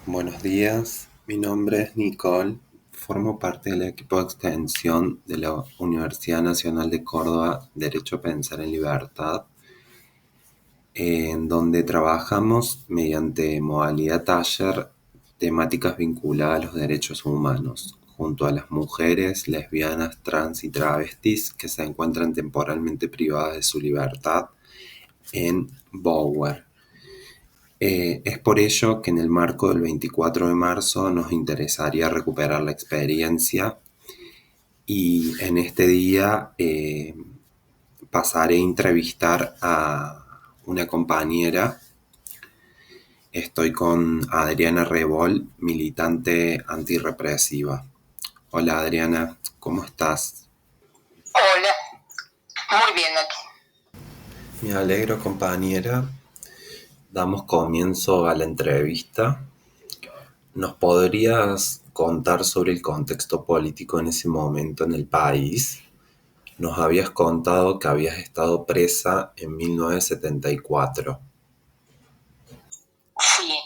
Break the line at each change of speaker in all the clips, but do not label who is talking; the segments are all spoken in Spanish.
Buenos días, mi nombre es Nicole, formo parte del equipo de extensión de la Universidad Nacional de Córdoba Derecho a Pensar en Libertad, en donde trabajamos mediante modalidad taller temáticas vinculadas a los derechos humanos, junto a las mujeres, lesbianas, trans y travestis que se encuentran temporalmente privadas de su libertad en Bower. Es por ello que en el marco del 24 de marzo nos interesaría recuperar la experiencia y en este día pasaré a entrevistar a una compañera. Estoy con Adriana Rebol, militante antirrepresiva. Hola Adriana, ¿cómo estás?
Hola, muy bien aquí.
Me alegro compañera. Damos comienzo a la entrevista. ¿Nos podrías contar sobre el contexto político en ese momento en el país? Nos habías contado que habías estado presa en 1974.
Sí,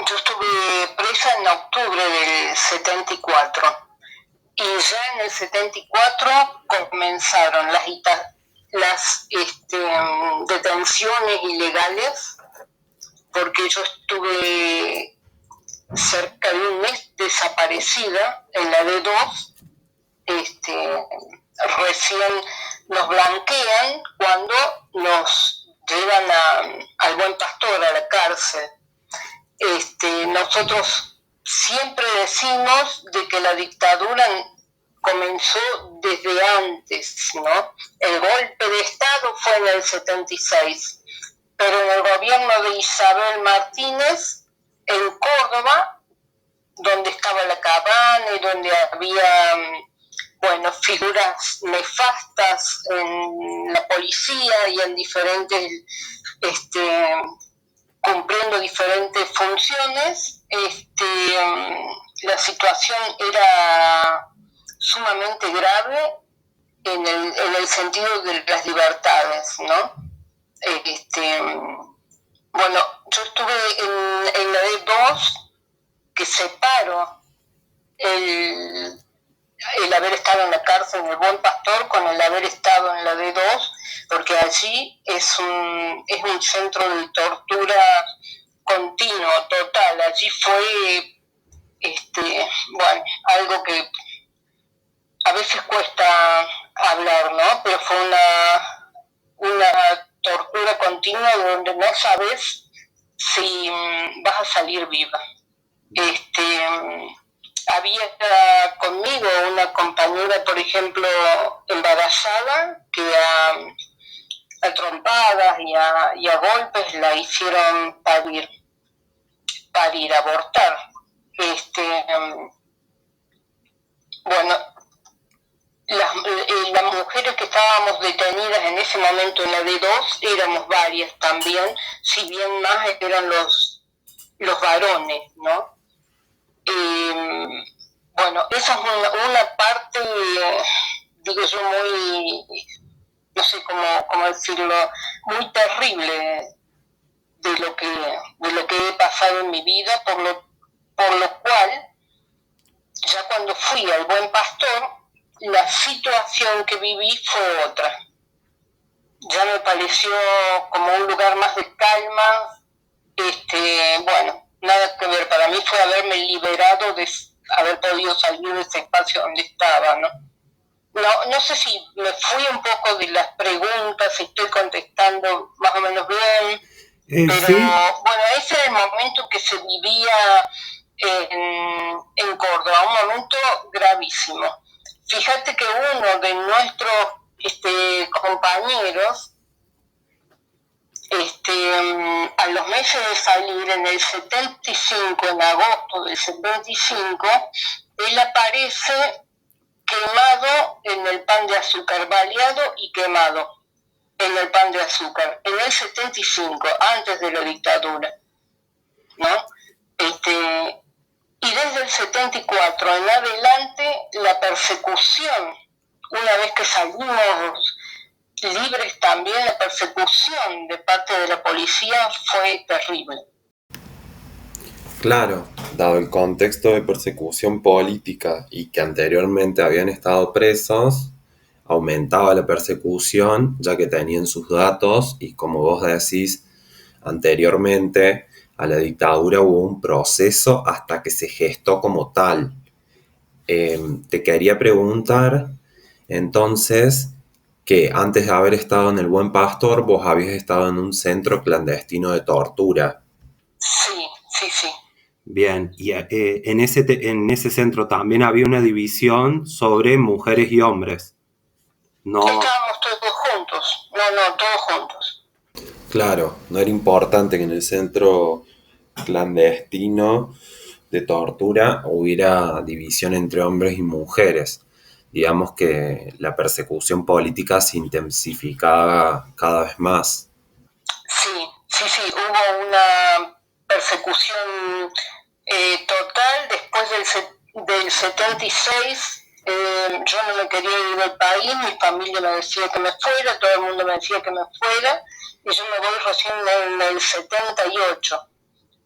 yo estuve presa en octubre del 74 y ya en el 74 comenzaron las detenciones ilegales porque yo estuve cerca de un mes desaparecida en la D2. Recién nos blanquean cuando nos llevan al Buen Pastor, a la cárcel. Nosotros siempre decimos de que la dictadura comenzó desde antes, ¿no? El golpe de Estado fue en el 76, pero en el gobierno de Isabel Martínez, en Córdoba, donde estaba la cabana y donde había figuras nefastas en la policía y en diferentes, cumpliendo diferentes funciones, la situación era sumamente grave en el sentido de las libertades, ¿no? Yo estuve en la D2, que separo el, el haber estado en la cárcel en el Buen Pastor con el haber estado en la D2, porque allí es un centro de tortura continuo, total. Allí fue, algo que a veces cuesta hablar, ¿no? Pero fue una tortura continua donde no sabes si vas a salir viva. Había conmigo una compañera, por ejemplo, embarazada, que a trompadas y a golpes la hicieron parir, abortar. Este, bueno, las mujeres que estábamos detenidas en ese momento en la D2 éramos varias también, si bien más eran los varones, ¿no? Esa es una parte, digo yo, muy, no sé cómo decirlo, muy terrible de lo que he pasado en mi vida, por lo cual, ya cuando fui al Buen Pastor, la situación que viví fue otra. Ya me pareció como un lugar más de calma. Nada que ver, para mí fue haberme liberado de haber podido salir de ese espacio donde estaba, ¿no? No sé si me fui un poco de las preguntas, si estoy contestando más o menos bien, pero
Sí.
bueno, ese era el momento que se vivía en Córdoba, un momento gravísimo. Fíjate que uno de nuestros compañeros, a los meses de salir, en el 75, en agosto del 75, él aparece quemado en el pan de azúcar, baleado y quemado en el pan de azúcar, en el 75, antes de la dictadura, ¿no? Y desde el 74 en adelante, la persecución, una vez que salimos libres también, la persecución de parte de la policía fue terrible.
Claro, dado el contexto de persecución política y que anteriormente habían estado presos, aumentaba la persecución ya que tenían sus datos y como vos decís, anteriormente a la dictadura hubo un proceso hasta que se gestó como tal. Te quería preguntar entonces que antes de haber estado en el Buen Pastor, vos habías estado en un centro clandestino de tortura.
Sí, sí, sí.
Bien, y en ese centro también había una división sobre mujeres y hombres. No,
Estábamos todos juntos, no, no, todos juntos.
claro, no era importante que en el centro clandestino de tortura hubiera división entre hombres y mujeres. Digamos que la persecución política se intensificaba cada vez más.
Sí, sí, sí, hubo una persecución total después del 76. Yo no me quería ir del país, mi familia me decía que me fuera, todo el mundo me decía que me fuera, y yo me voy recién en el 78,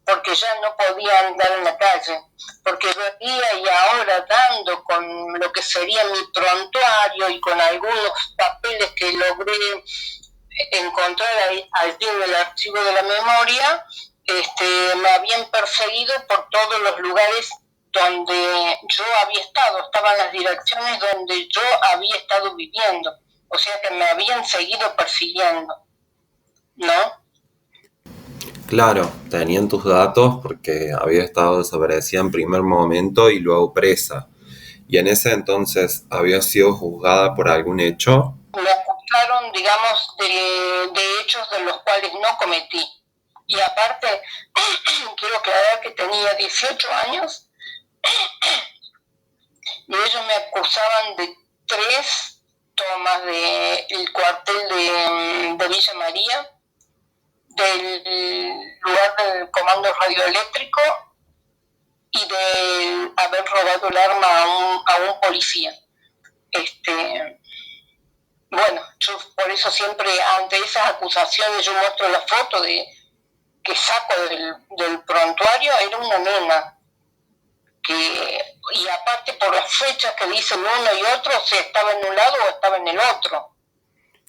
porque ya no podía andar en la calle, porque veía y ahora dando con lo que sería mi prontuario y con algunos papeles que logré encontrar allí en el archivo de la memoria, me habían perseguido por todos los lugares donde yo había estado, estaban las direcciones donde yo había estado viviendo, o sea que me habían seguido persiguiendo, ¿no?
Claro, tenían tus datos porque había estado desaparecida en primer momento y luego presa. Y en ese entonces había sido juzgada por algún hecho.
Me acusaron, digamos, de hechos de los cuales no cometí. Y aparte, quiero aclarar que tenía 18 años y ellos me acusaban de 3 tomas del cuartel de Villa María, del lugar del comando radioeléctrico y de haber robado el arma a un policía. Bueno, yo por eso siempre ante esas acusaciones yo muestro la foto de que saco del prontuario, era una nena. Y aparte por las fechas que dicen uno y otro, o sea, estaba en un lado o estaba en el otro.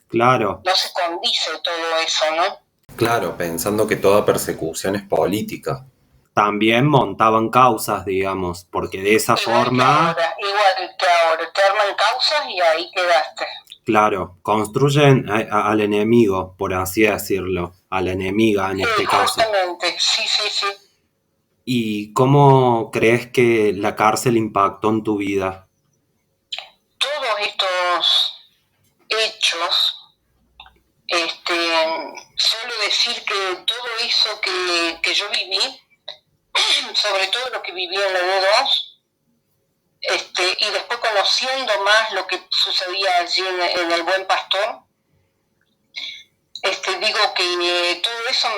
Claro,
No se condice todo eso, ¿no?
claro, pensando que toda persecución es política.
También montaban causas, digamos, porque de esa forma,
Igual te arman causas y ahí quedaste.
claro, construyen al enemigo, por así decirlo, a la enemiga en este caso.
Justamente, sí, sí, sí.
¿Y cómo crees que la cárcel impactó en tu vida?
Todos estos hechos, suelo decir que todo eso que yo viví, sobre todo lo que viví en la D2, y después conociendo más lo que sucedía allí en el Buen Pastor, digo que todo eso,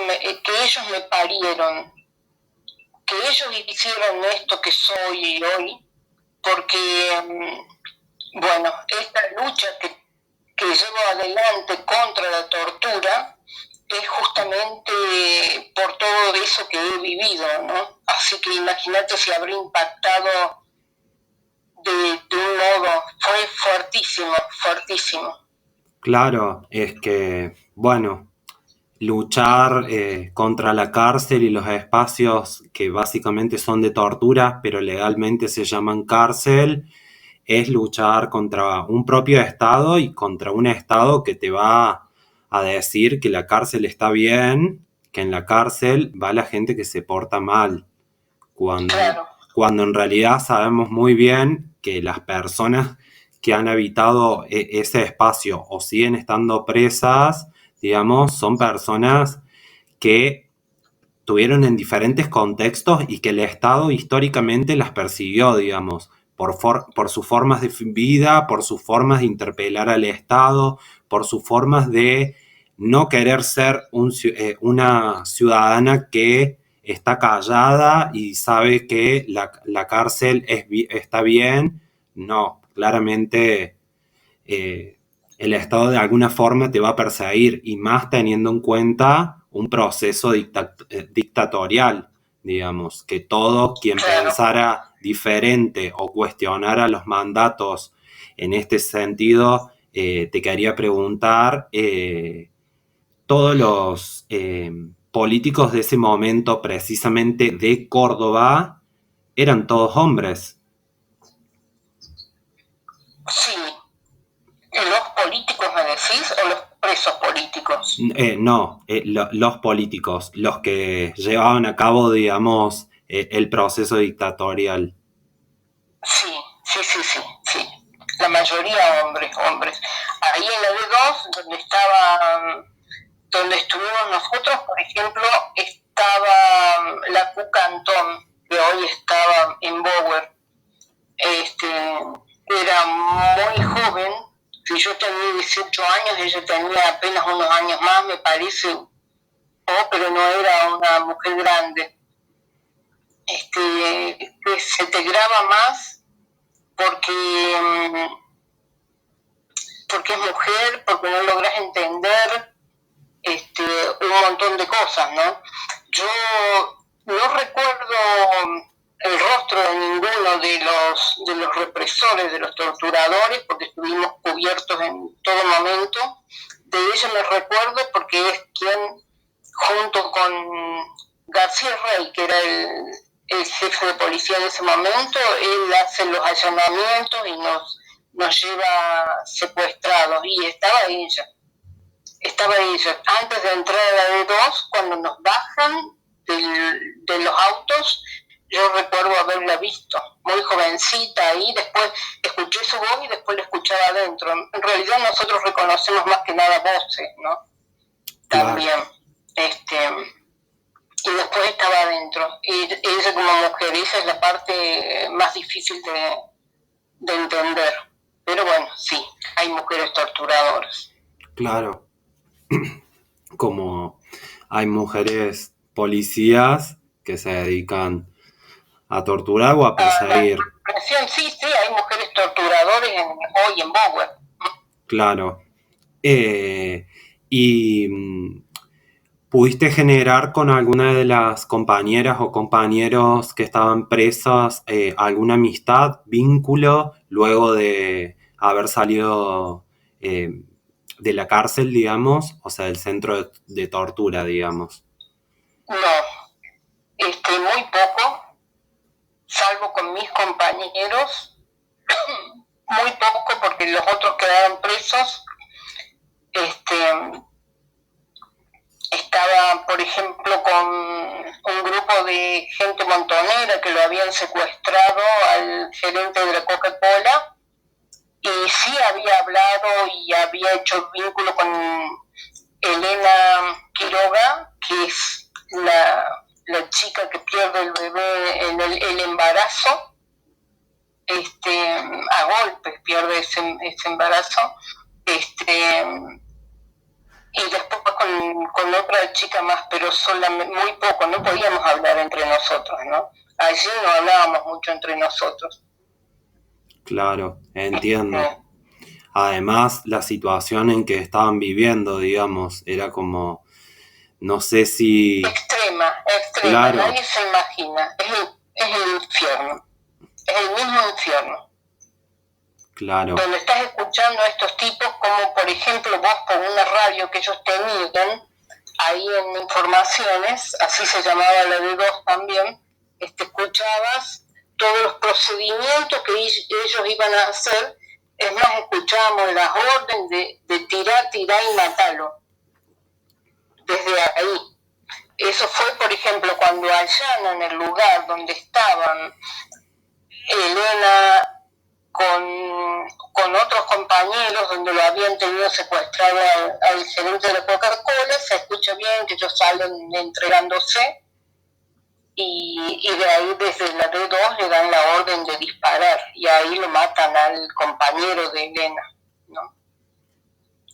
que ellos me parieron, que ellos hicieron esto que soy hoy, porque, bueno, esta lucha que llevo adelante contra la tortura es justamente por todo eso que he vivido, ¿no? Así que imagínate si habrá impactado de un modo, fue fuertísimo, fuertísimo.
Claro, es que, bueno, luchar contra la cárcel y los espacios que básicamente son de tortura, pero legalmente se llaman cárcel, es luchar contra un propio Estado y contra un Estado que te va a decir que la cárcel está bien, que en la cárcel va la gente que se porta mal, cuando,
Claro.
cuando en realidad sabemos muy bien que las personas que han habitado ese espacio o siguen estando presas, digamos, son personas que tuvieron en diferentes contextos y que el Estado históricamente las persiguió, digamos, por sus formas de vida, por sus formas de interpelar al Estado, por sus formas de no querer ser una ciudadana que está callada y sabe que la cárcel está bien. No, claramente el Estado de alguna forma te va a perseguir y más teniendo en cuenta un proceso dictatorial. digamos, que todo quien pensara diferente o cuestionara los mandatos en este sentido, te quería preguntar, todos los políticos de ese momento, precisamente de Córdoba, eran todos hombres.
Sí. ¿Los políticos me decís o los presos políticos?
No, los políticos, los que llevaban a cabo, digamos, el proceso dictatorial.
Sí, sí, sí, sí, sí. La mayoría hombres. Ahí en la D2, donde estuvimos nosotros, por ejemplo, estaba la Cuca Antón, que hoy estaba en Bower. Era muy joven. Si yo tenía 18 años, ella tenía apenas unos años más, me parece, pero no era una mujer grande. Que se te graba más porque es mujer, porque no logras entender un montón de cosas, ¿no? Yo no recuerdo el rostro de ninguno de los represores, de los torturadores, porque estuvimos cubiertos en todo momento. De ella me recuerdo porque es quien, junto con García Rey, que era el jefe de policía en ese momento, él hace los allanamientos y nos lleva secuestrados, y estaba ella. Antes de entrar a la D2, cuando nos bajan de los autos, yo recuerdo haberla visto, muy jovencita ahí. Después escuché su voz y después la escuchaba adentro. En realidad nosotros reconocemos más que nada voces, ¿no? También. Y después estaba adentro. Y ella como mujer, esa es la parte más difícil de entender. Pero bueno, sí, hay mujeres torturadoras.
Claro. Como hay mujeres policías que se dedican a torturar o a perseguir.
Sí, hay mujeres torturadoras hoy en Bower.
Claro. Y ¿pudiste generar con alguna de las compañeras o compañeros que estaban presas alguna amistad, vínculo, luego de haber salido de la cárcel, digamos? O sea, del centro de tortura, digamos.
No, muy poco, salvo con mis compañeros, muy poco, porque los otros quedaron presos. Estaba, por ejemplo, con un grupo de gente montonera que lo habían secuestrado al gerente de la Coca-Cola, y sí había hablado y había hecho vínculo con Elena Quiroga, que es la chica que pierde el bebé en el embarazo. A golpes pierde ese embarazo. Y después con otra chica más, pero solamente muy poco, no podíamos hablar entre nosotros, ¿no? Allí no hablábamos mucho entre nosotros.
Claro, entiendo. Además, la situación en que estaban viviendo, digamos, era como, no sé si...
Extrema,
claro.
Nadie se imagina, es el infierno, es el mismo infierno.
Claro.
Donde estás escuchando a estos tipos, como por ejemplo vos por una radio que ellos tenían ahí en Informaciones, así se llamaba la D2 también, escuchabas todos los procedimientos que ellos iban a hacer. Es más, escuchábamos las órdenes de tirar y matarlo. Desde ahí. Eso fue, por ejemplo, cuando allanan el lugar donde estaban Elena con otros compañeros, donde lo habían tenido secuestrado al gerente de la Coca-Cola. Se escucha bien que ellos salen entregándose, y de ahí desde la D2 le dan la orden de disparar, y ahí lo matan al compañero de Elena, ¿no?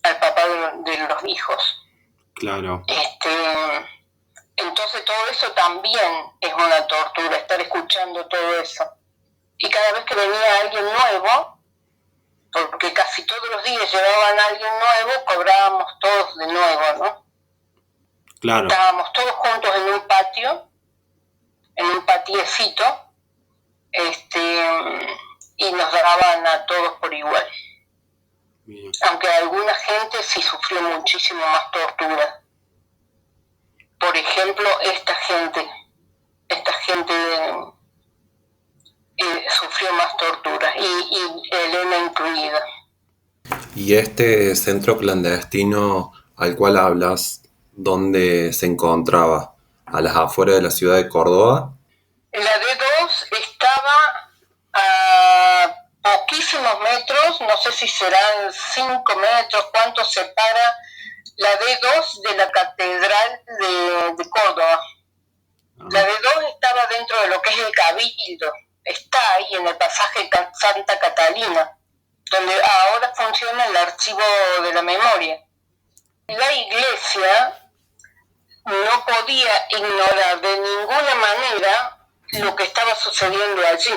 Al papá de los hijos.
Claro.
Entonces todo eso también es una tortura, estar escuchando todo eso. Y cada vez que venía alguien nuevo, porque casi todos los días llevaban a alguien nuevo, cobrábamos todos de nuevo, ¿no?
Claro.
Estábamos todos juntos en un patio, en un patiecito, y nos daban a todos por igual.
Bien.
Aunque alguna gente sí sufrió muchísimo más tortura. Por ejemplo, esta gente sufrió más tortura, y Elena incluida.
¿Y este centro clandestino al cual hablas, dónde se encontraba? ¿A las afueras de la ciudad de Córdoba?
La D2 estaba a poquísimos metros, no sé si serán 5 metros, cuánto separa la D2 de la Catedral de Córdoba. La D2 estaba dentro de lo que es el Cabildo, está ahí en el pasaje Santa Catalina, donde ahora funciona el archivo de la memoria. La iglesia no podía ignorar de ninguna manera lo que estaba sucediendo allí.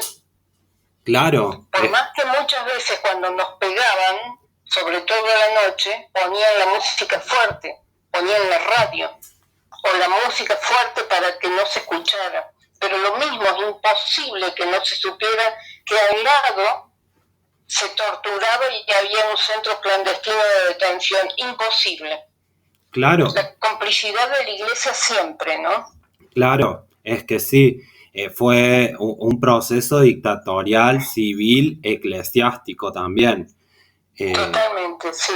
Claro.
Por más que muchas veces cuando nos pegaban, sobre todo a la noche, ponían la música fuerte, ponían la radio, o la música fuerte para que no se escuchara. Pero lo mismo, es imposible que no se supiera que al lado se torturaba y había un centro clandestino de detención. Imposible.
Claro.
La complicidad de la iglesia siempre, ¿no?
Claro, es que sí, fue un proceso dictatorial, civil, eclesiástico también.
Totalmente, sí.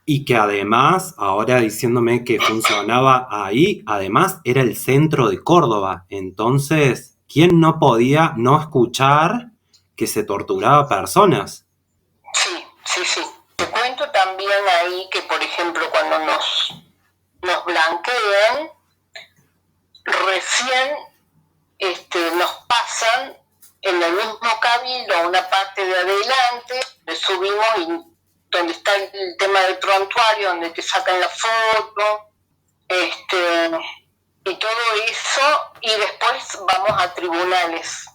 Y que además, ahora diciéndome que funcionaba ahí, además era el centro de Córdoba. Entonces, ¿quién no podía no escuchar que se torturaba personas?
Sí, sí, sí. Te cuento también ahí que, por ejemplo, cuando nos blanquean, recién nos pasan en el mismo cabildo a una parte de adelante, le subimos y donde está el tema del prontuario, donde te sacan la foto, y todo eso, y después vamos a tribunales.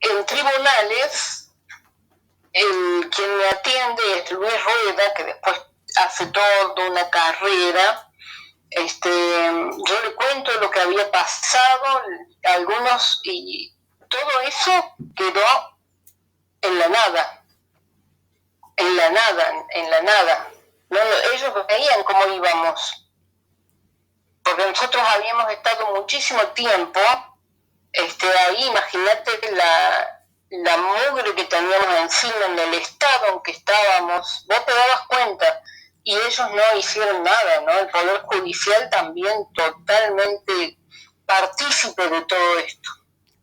En tribunales, quien me atiende es Luis Rueda, que después hace toda una carrera. Yo le cuento lo que había pasado, algunos, y todo eso quedó en la nada. No, ellos veían cómo íbamos, porque nosotros habíamos estado muchísimo tiempo ahí. Imagínate la mugre que teníamos encima en el estado en que estábamos, vos te dabas cuenta, y ellos no hicieron nada, ¿no? El Poder Judicial también totalmente partícipe de todo esto.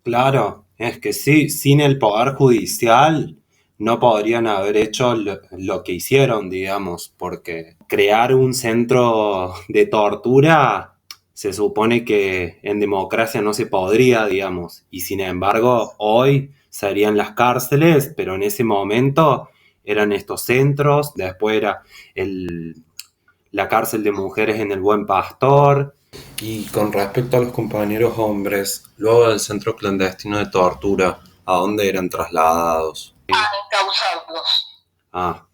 Claro, es que sí, sin el Poder Judicial no podrían haber hecho lo que hicieron, digamos, porque crear un centro de tortura se supone que en democracia no se podría, digamos, y sin embargo hoy serían las cárceles, pero en ese momento eran estos centros, después era la cárcel de mujeres en el Buen Pastor.
Y con respecto a los compañeros hombres, luego del centro clandestino de tortura, ¿a dónde eran trasladados?
A encausados.
Ah,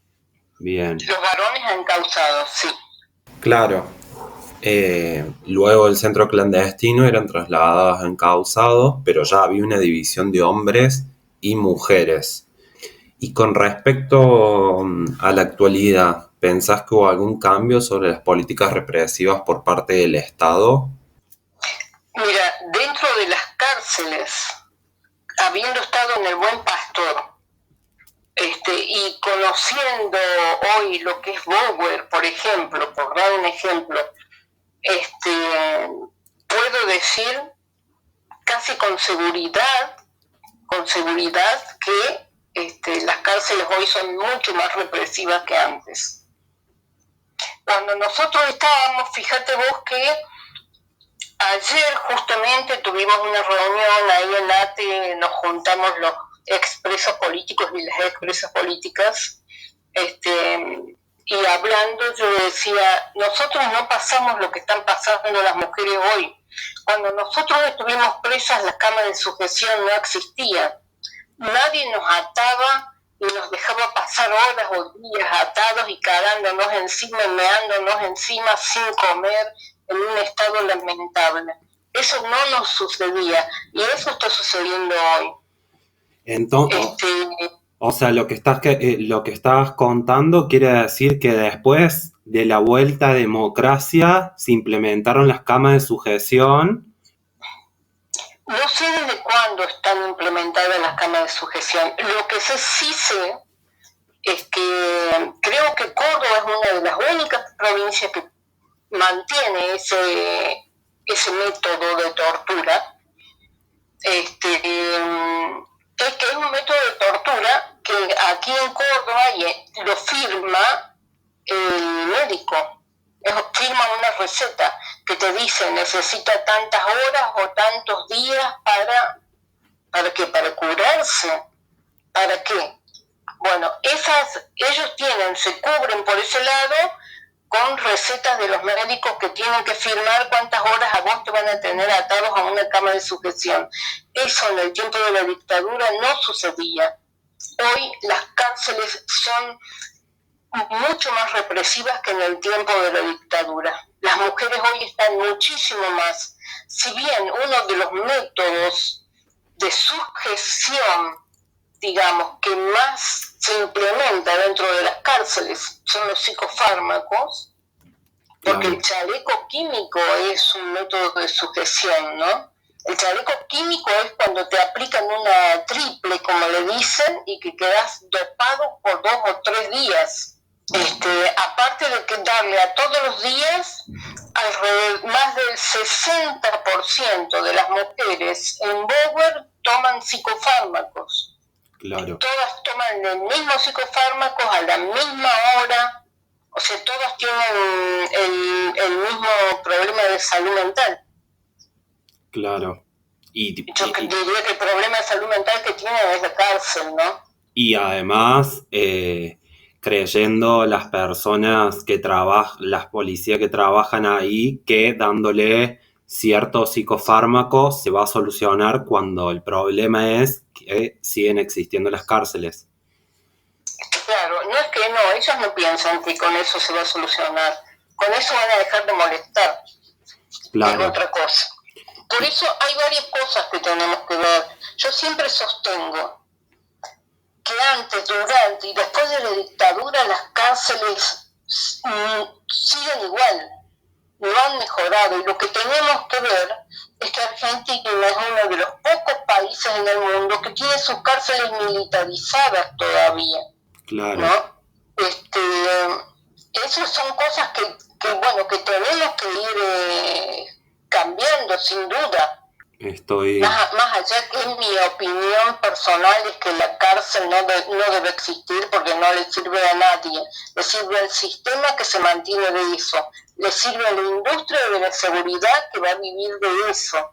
bien.
Los varones encausados, sí.
Claro. Luego del centro clandestino eran trasladados a encausados, pero ya había una división de hombres y mujeres. Y con respecto a la actualidad, ¿pensás que hubo algún cambio sobre las políticas represivas por parte del Estado?
Mira, dentro de las cárceles, habiendo estado en el Buen Pastor, y conociendo hoy lo que es Bower, por ejemplo, por dar un ejemplo, puedo decir casi con seguridad que las cárceles hoy son mucho más represivas que antes. Cuando nosotros estábamos, fíjate vos que ayer justamente tuvimos una reunión ahí en ATE, nos juntamos los expresos políticos y las expresas políticas, y hablando yo decía, nosotros no pasamos lo que están pasando las mujeres hoy. Cuando nosotros estuvimos presas, la cama de sujeción no existía. Nadie nos ataba y nos dejaba pasar horas o días atados y cagándonos encima y meándonos encima sin comer, en un estado lamentable. Eso no nos sucedía y eso está sucediendo hoy.
Entonces, o sea, lo que estás contando quiere decir que después de la vuelta a democracia se implementaron las camas de sujeción.
No sé desde cuándo están implementadas las camas de sujeción. Lo que sí sé es que creo que Córdoba es una de las únicas provincias que mantiene ese método de tortura. Es que es un método de tortura que aquí en Córdoba lo firma el médico. Firma una receta que te dice necesita tantas horas o tantos días ¿para qué? Para curarse. ¿Para qué? Bueno, ellos se cubren por ese lado con recetas de los médicos que tienen que firmar cuántas horas a vos te van a tener atados a una cama de sujeción. Eso en el tiempo de la dictadura no sucedía. Hoy las cárceles son mucho más represivas que en el tiempo de la dictadura. Las mujeres hoy están muchísimo más. Si bien uno de los métodos de sujeción, digamos, que más se implementa dentro de las cárceles son los psicofármacos, porque el chaleco químico es un método de sujeción, ¿no? El chaleco químico es cuando te aplican una triple, como le dicen, y que quedas dopado por 2 o 3 días. Aparte de que darle a todos los días, más del 60% de las mujeres en Bower toman psicofármacos.
Claro.
Todas toman el mismo psicofármaco a la misma hora, o sea, todas tienen el mismo problema de salud mental.
Claro.
Yo diría que el problema de salud mental que tienen es la cárcel, ¿no?
Y además, creyendo las personas las policías que trabajan ahí, que dándole ciertos psicofármacos se va a solucionar cuando el problema es que siguen existiendo las cárceles.
Claro, no es que no, ellos no piensan que con eso se va a solucionar. Con eso van a dejar de molestar.
Claro.
Es otra cosa. Por eso hay varias cosas que tenemos que ver. Yo siempre sostengo que antes, durante y después de la dictadura las cárceles siguen igual, no han mejorado. Y lo que tenemos que ver es que Argentina es uno de los pocos países en el mundo que tiene sus cárceles militarizadas todavía.
Claro.
¿No? Esas son cosas que tenemos que ir cambiando, sin duda. Más allá que en mi opinión personal es que la cárcel no debe existir porque no le sirve a nadie. Le sirve al sistema que se mantiene de eso. Le sirve a la industria de la seguridad que va a vivir de eso,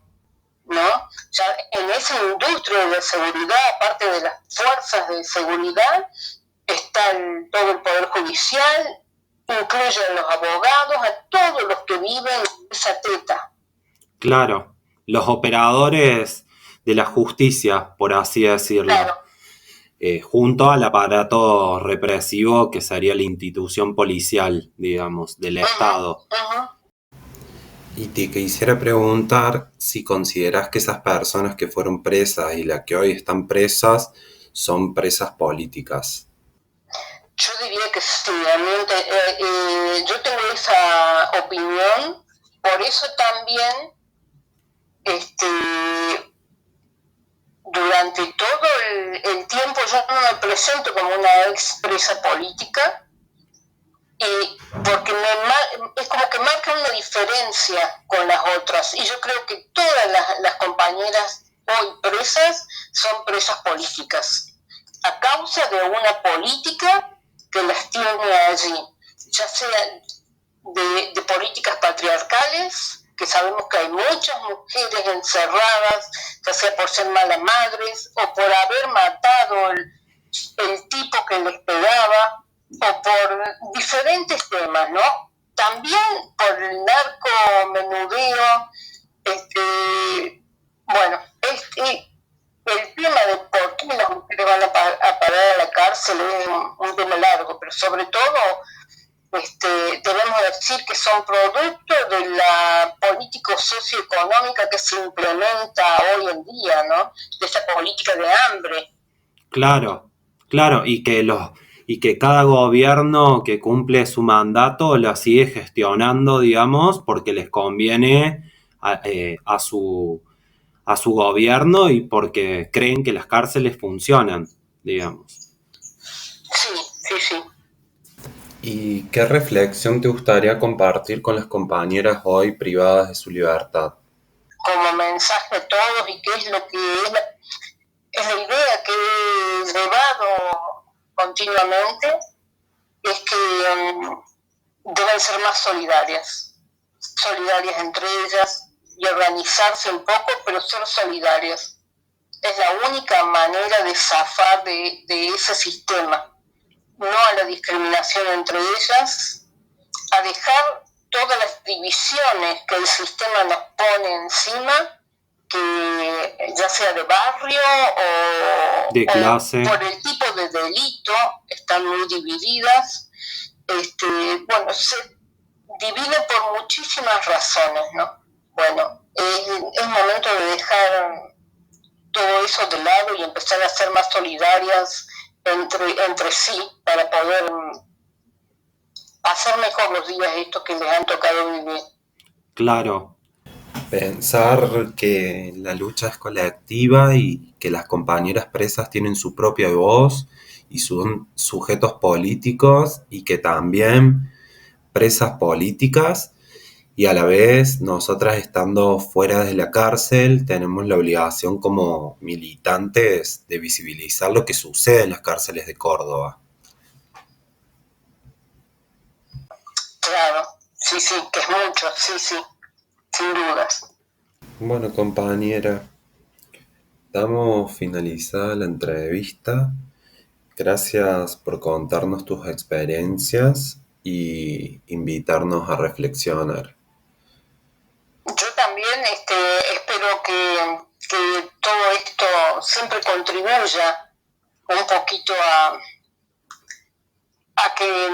¿no? Ya en esa industria de la seguridad, aparte de las fuerzas de seguridad, está todo el Poder Judicial, incluye a los abogados, a todos los que viven en esa teta.
Claro. Los operadores de la justicia, por así decirlo,
claro.
Junto al aparato represivo que sería la institución policial, digamos, del Estado.
Y te quisiera preguntar si consideras que esas personas que fueron presas y las que hoy están presas son presas políticas.
Yo diría que sí, yo tengo esa opinión, por eso también durante todo el tiempo yo no me presento como una expresa política, porque es como que marca una diferencia con las otras, y yo creo que todas las compañeras hoy presas son presas políticas, a causa de una política que las tiene allí, ya sea de políticas patriarcales, que sabemos que hay muchas mujeres encerradas, ya sea por ser malas madres o por haber matado el tipo que les pegaba, o por diferentes temas, ¿no? También por el narcomenudeo, el tema de por qué las mujeres van a parar a la cárcel es un tema largo, pero sobre todo debemos decir que son producto de la política socioeconómica que se implementa hoy en día, ¿no? De esa política de hambre.
Claro, claro, y que cada gobierno que cumple su mandato lo sigue gestionando, digamos, porque les conviene a su gobierno y porque creen que las cárceles funcionan, digamos.
Sí, sí, sí.
¿Y qué reflexión te gustaría compartir con las compañeras hoy privadas de su libertad?
Como mensaje a todos, y que es lo que es la idea que he llevado continuamente, es que deben ser más solidarias entre ellas y organizarse un poco, pero ser solidarias. Es la única manera de zafar de ese sistema. No a la discriminación entre ellas, a dejar todas las divisiones que el sistema nos pone encima, que ya sea de barrio
de clase,
o por el tipo de delito, están muy divididas. Bueno, se divide por muchísimas razones, ¿no? Bueno, es momento de dejar todo eso de lado y empezar a ser más solidarias entre sí para poder hacer mejor los días estos que les han tocado vivir.
claro.
Pensar que la lucha es colectiva y que las compañeras presas tienen su propia voz y son sujetos políticos y que también presas políticas y a la vez nosotras estando fuera de la cárcel tenemos la obligación como militantes de visibilizar lo que sucede en las cárceles de Córdoba.
Claro, sí, que es mucho, sí, sin dudas.
Bueno, compañera, damos finalizada la entrevista. Gracias por contarnos tus experiencias y invitarnos a reflexionar.
Yo también espero que todo esto siempre contribuya un poquito a que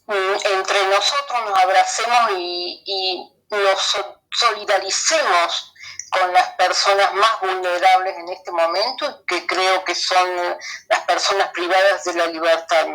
entre nosotros nos abracemos y nos solidaricemos con las personas más vulnerables en este momento, que creo que son las personas privadas de la libertad.